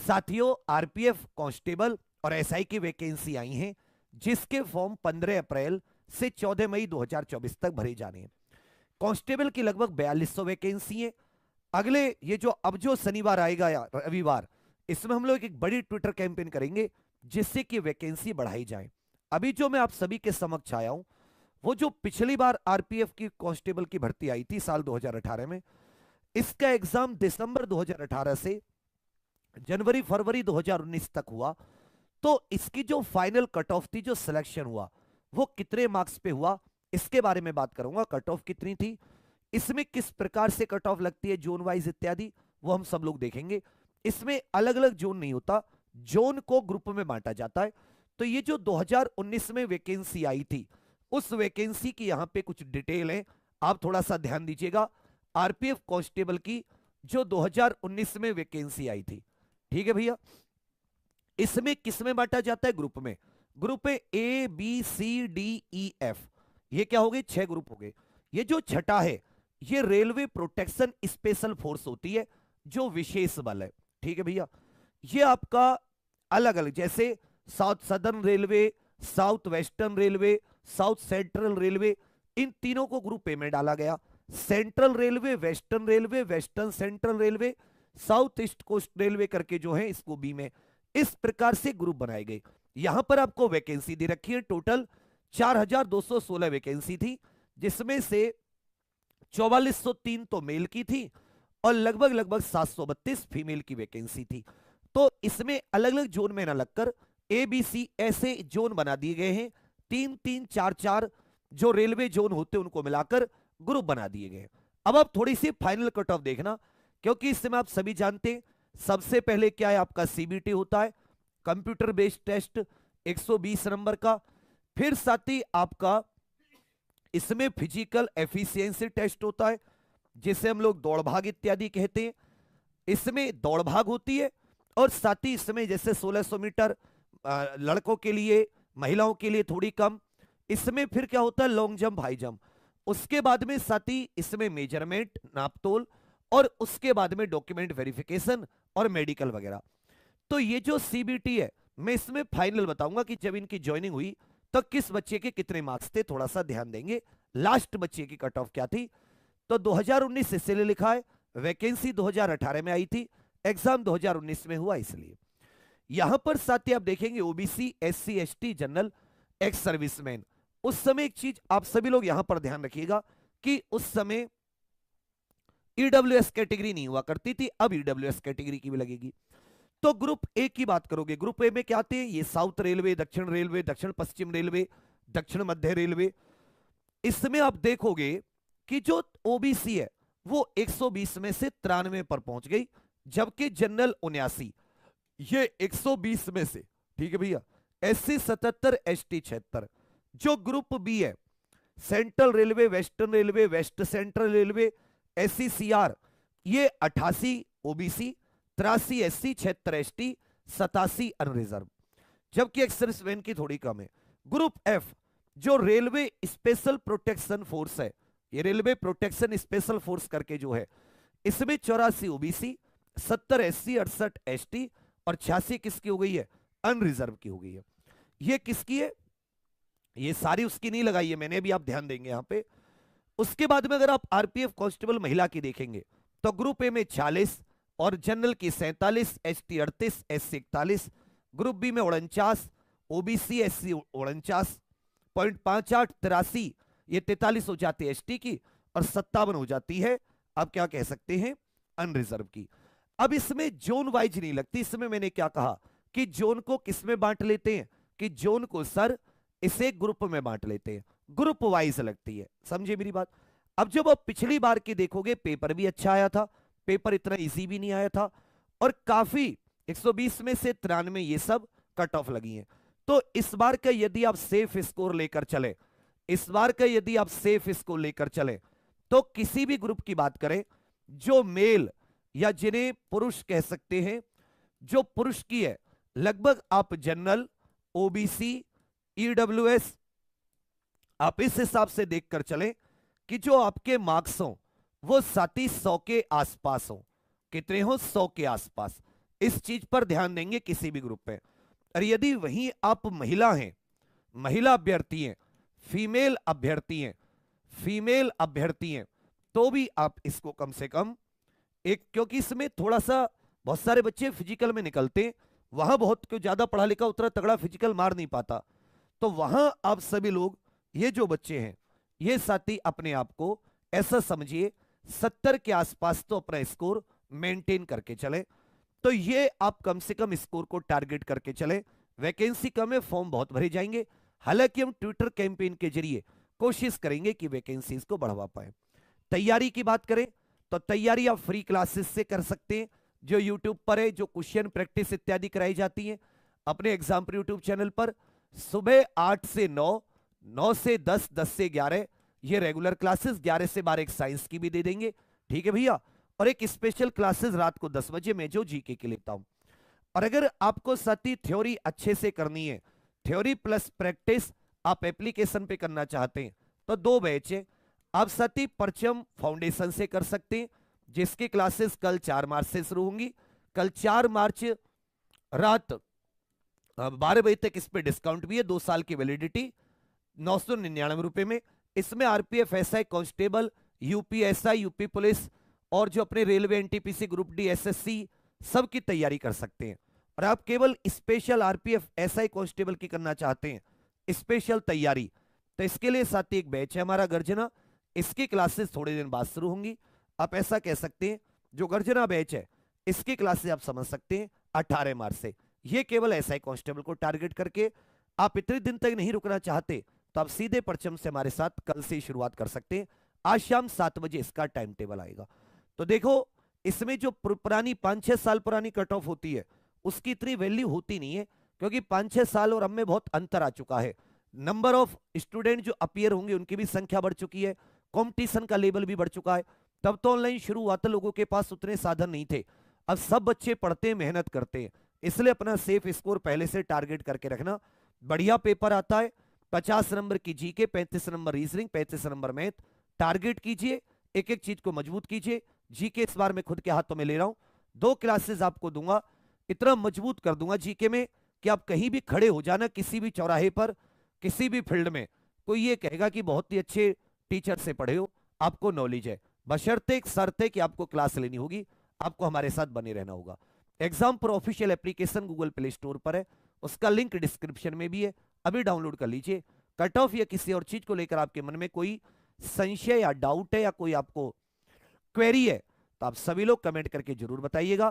साथियों RPF constable और SI की वैकेंसी आई हैं, जिसके फॉर्म 15 अप्रैल से 14 मई 2024 तक भरे जाने हैं। कांस्टेबल की लगभग 4200 वैकेंसी है। अगले ये जो अब जो शनिवार आएगा या रविवार, इसमें हम लोग एक बड़ी ट्विटर कैंपेन करेंगे जिससे कि वैकेंसी बढ़ाई जाए। अभी जो मैं आप सभी के समक्ष आया हूं, वो जो पिछली बार आरपीएफ की कांस्टेबल की भर्ती आई थी साल 2018 में, इसका एग्जाम दिसंबर 2018 से जनवरी फरवरी 2019 तक हुआ। तो इसकी जो फाइनल कट ऑफ थी, जो सिलेक्शन हुआ, वो कितने मार्क्स पे हुआ, इसके बारे में बात करूंगा। कट ऑफ कितनी थी, इसमें किस प्रकार से कट ऑफ लगती है, जोन वाइज इत्यादि, वो हम सब लोग देखेंगे। इसमें अलग अलग जोन नहीं होता, जोन को ग्रुप में बांटा जाता है। तो ये जो 2019 में वैकेंसी आई थी, उस वैकेंसी की यहां पे कुछ डिटेल है, आप थोड़ा सा ध्यान दीजिएगा। आरपीएफ कांस्टेबल की जो 2019 में वैकेंसी आई थी, ठीक है भैया, इसमें किसमें बांटा जाता है, ग्रुप में। ग्रुप है A B C D E F, ये क्या हो गए, 6 ग्रुप हो गए। ये जो छठा है, ये रेलवे प्रोटेक्शन स्पेशल फोर्स होती है, जो विशेष बल है, ठीक है भैया। ये आपका अलग अलग, जैसे south southern railway, south western railway, south central railway, इन तीनों को ग्रुप ए में डाला गया। Central railway, western railway, western central railway, south east coast railway करके जो है इसको बी में, इस प्रकार से ग्रुप बनाए गए। यहां पर आपको वैकेंसी दे रखी है, टोटल 4216 वैकेंसी थी, जिसमें से 4403 तो मेल की थी और लगभग लगभग 732 फीमेल की वैकेंसी थी। तो इसमें अलग अलग जोन में ना लगकर ए बी सी ऐसे जोन बना दिए गए हैं, 3-3, 4-4 जो रेलवे जोन होते हैं उनको मिलाकर ग्रुप बना दिए गए। अब आप थोड़ी सी फाइनल कट ऑफ देखना, क्योंकि इस समय आप सभी जानते हैं सबसे पहले क्या है, आपका सीबीटी होता है, कंप्यूटर बेस्ड टेस्ट 120 नंबर का। फिर साथ ही आपका इसमें फिजिकल एफिशिएंसी टेस्ट होता है, जिसे हम लोग दौड़ भाग इत्यादि कहते हैं। इसमें दौड़ भाग होती है, और साथ ही इसमें जैसे 1600 मीटर लड़कों के लिए, महिलाओं के लिए थोड़ी कम। इसमें फिर क्या होता है, लॉन्ग जंप, हाई जंप। उसके बाद में साथ ही इसमें मेजरमेंट, नापतोल, और उसके बाद में डॉक्यूमेंट वेरिफिकेशन और मेडिकल वगैरह। तो ये जो सीबीटी है, मैं इसमें फाइनल बताऊंगा कि जब इनकी ज्वाइनिंग हुई तो किस बच्चे के कितने मार्क्स थे, थोड़ा सा ध्यान देंगे। लास्ट बच्चे की कट ऑफ क्या थी, तो 2019 इसलिए लिखा है, वैकेंसी 2018 में आई थी, एग्जाम 2019 में हुआ, इसलिए यहां पर साथ ही आप देखेंगे OBC, SC, ST, general, ex serviceman. उस समय एक चीज आप सभी लोग यहां पर ध्यान रखिएगा कि उस समय ईडब्ल्यूएस कैटेगरी नहीं हुआ करती थी, अब ईडब्ल्यूएस कैटेगरी की भी लगेगी। तो ग्रुप ए की बात करोगे, ग्रुप ए में क्या आते हैं, ये साउथ रेलवे, दक्षिण रेलवे, दक्षिण पश्चिम रेलवे, दक्षिण मध्य रेलवे। इसमें आप देखोगे कि जो ओबीसी है वो 120 में से 93 पर पहुंच गई, जबकि जनरल 79, ये 120 में से, ठीक है भैया, एससी 77, एसटी 76। जो ग्रुप बी है, central railway, western railway, west central railway, SCCR, ये 88 ओबीसी, 83 एससी, 76 एसटी, 87 अनरिजर्व, जबकि एक्स-सर्विसमैन की थोड़ी कम है। ग्रुप एफ, जो रेलवे स्पेशल प्रोटेक्शन फोर्स है, ये रेलवे प्रोटेक्शन स्पेशल फोर्स करके जो है, इसमें 84 ओबीसी, 70 एससी, 68 एसटी और 86 किसकी हो गई है, अनरिजर्व की हो गई है। ये किसकी है, ये सारी उसकी नहीं लगाई है मैंने, भी आप ध्यान देंगे यहां पे। उसके बाद में अगर आप आरपीएफ कांस्टेबल महिला की देखेंगे, तो ग्रुप ए में 46 और जनरल की 47, एसटी 38, एससी 41, ग्रुप बी में 49, ओबीसी एससी 49.58, 83, ये 43 हो जाती है एसटी की, और 57 हो जाती है, आप क्या कह सकते हैं, अनरिजर्व की। अब इसमें जोन वाइज नहीं लगती, इसमें मैंने क्या कहा कि जोन को किसमें बांट लेते हैं, कि जोन को सर इसे ग्रुप में बांट लेते हैं, ग्रुप वाइज लगती है, समझे मेरी बात। अब जब आप पिछली बार की देखोगे, पेपर भी अच्छा आया था, पेपर इतना इजी भी नहीं आया था, और काफी 120 में से 93 ये सब कट ऑफ लगी हैं। तो इस बार का यदि आप सेफ स्कोर लेकर चले, इस बार का यदि आप सेफ स्कोर लेकर चले, तो किसी भी ग्रुप की बात करें, जो मेल या जिन्हें पुरुष कह सकते हैं, जो पुरुष की है, लगभग आप जनरल, ओबीसी, ईडब्ल्यूएस, आप इस हिसाब से देखकर चलें कि जो आपके मार्क्स हों वो 100 के आसपास हो, कितने हो, 100 के आसपास। इस चीज पर ध्यान देंगे किसी भी ग्रुप में। और यदि वहीं आप महिला हैं, महिला अभ्यर्थी हैं, फीमेल अभ्यर्थी हैं, फीमेल अभ्यर्थी हैं, तो भी आप इसको कम से कम एक, क्योंकि इसमें थोड़ा सा बहुत सारे बच्चे फिजिकल में निकलते हैं, वहां बहुत क्यों ज्यादा पढ़ा लिखा उतना तगड़ा फिजिकल मार नहीं पाता, तो वहां आप सभी लोग, ये जो बच्चे हैं, ये साथी अपने आप को ऐसा समझिए 70 के आसपास तो अपना स्कोर मेंटेन करके चले। तो ये आप कम से कम स्कोर को टारगेट करके चले। वैकेंसी कम है, फॉर्म बहुत भरे जाएंगे, हालांकि हम ट्विटर कैंपेन के जरिए कोशिश करेंगे कि वैकेंसीज को बढ़वा पाए। तैयारी की बात करें तो तैयारी आप फ्री क्लासेस से कर सकते हैं, जो यूट्यूब पर है, जो क्वेश्चन प्रैक्टिस इत्यादि कराई जाती है अपने एग्जाम्पल यूट्यूब चैनल पर। सुबह 8 से 9, 9 से 10, 10 से 11 ये रेगुलर क्लासेस, 11 से 12 एक साइंस की भी दे देंगे, ठीक है भैया। और एक स्पेशल क्लासेस रात को 10 बजे मैं जो जीके के लेता हूं। और अगर आपको साथी थ्योरी अच्छे से करनी है, थ्योरी प्लस प्रैक्टिस आप एप्लीकेशन पे करना चाहते हैं, तो 2 बैच है। आप साथी परचम फाउंडेशन से कर सकते हैं, जिसकी क्लासेस कल 4 मार्च से शुरू होंगी। कल 4 मार्च रात 12 बजे तक इस पे डिस्काउंट भी है, 2 साल की वैलिडिटी 999 रुपए में। इसमें RPF, SI, constable, UPSI, UP police और जो अपने railway, NTPC, group D, SSC सब की तैयारी कर सकते हैं। और आप केवल स्पेशल आरपीएफ, एसआई, कांस्टेबल की करना चाहते हैं स्पेशल तैयारी, तो इसके लिए साथ ही एक बैच है हमारा गर्जना, इसकी क्लासेस थोड़े दिन बाद शुरू होंगी। आप ऐसा कह सकते हैं जो गर्जना बैच है इसकी क्लासेस आप समझ सकते हैं 18 मार्च से। ये केवल एसआई कांस्टेबल को टारगेट करके, आप इतने दिन तक नहीं रुकना चाहते तो आप सीधे परचम से हमारे साथ कल से शुरुआत कर सकते हैं। आज शाम 7 बजे इसका टाइम टेबल आएगा। तो देखो, इसमें जो पुरानी 5-6 साल पुरानी कट ऑफ होती है उसकी इतनी वैल्यू होती नहीं है, क्योंकि 5-6 साल और अब में बहुत अंतर आ चुका है। नंबर ऑफ स्टूडेंट जो अपीयर होंगे उनकी भी संख्या बढ़ चुकी है, कंपटीशन का लेवल भी बढ़ चुका है। तब तो ऑनलाइन शुरू हुआ था, लोगों के पास उतने साधन नहीं थे। अब सब बच्चे पढ़ते हैं, मेहनत करते हैं, इसलिए अपना सेफ स्कोर पहले से टारगेट करके रखना। बढ़िया पेपर आता है, 50 नंबर की GK, 35 number reasoning, 35 number math. Target कीजिए, एक एक चीज को मजबूत कीजिए। जीके इस बार मैं खुद के हाथों में ले रहा हूं, 2 क्लासेस आपको दूंगा, इतना मजबूत कर दूंगा जीके में कि आप कहीं भी खड़े हो जाना, किसी भी चौराहे पर, किसी भी फील्ड में, कोई ये कहेगा कि बहुत ही अच्छे टीचर से पढ़े हो, आपको नॉलेज है। बशर्ते एक शर्त है कि आपको क्लास लेनी होगी, आपको हमारे साथ बने रहना होगा। एग्जाम पर official application Google play store पर है, उसका लिंक डिस्क्रिप्शन में भी है, अभी डाउनलोड कर लीजिए। कट ऑफ या किसी और चीज को लेकर आपके मन में कोई संशय या डाउट है या कोई आपको क्वेरी है तो आप सभी लोग कमेंट करके जरूर बताइएगा।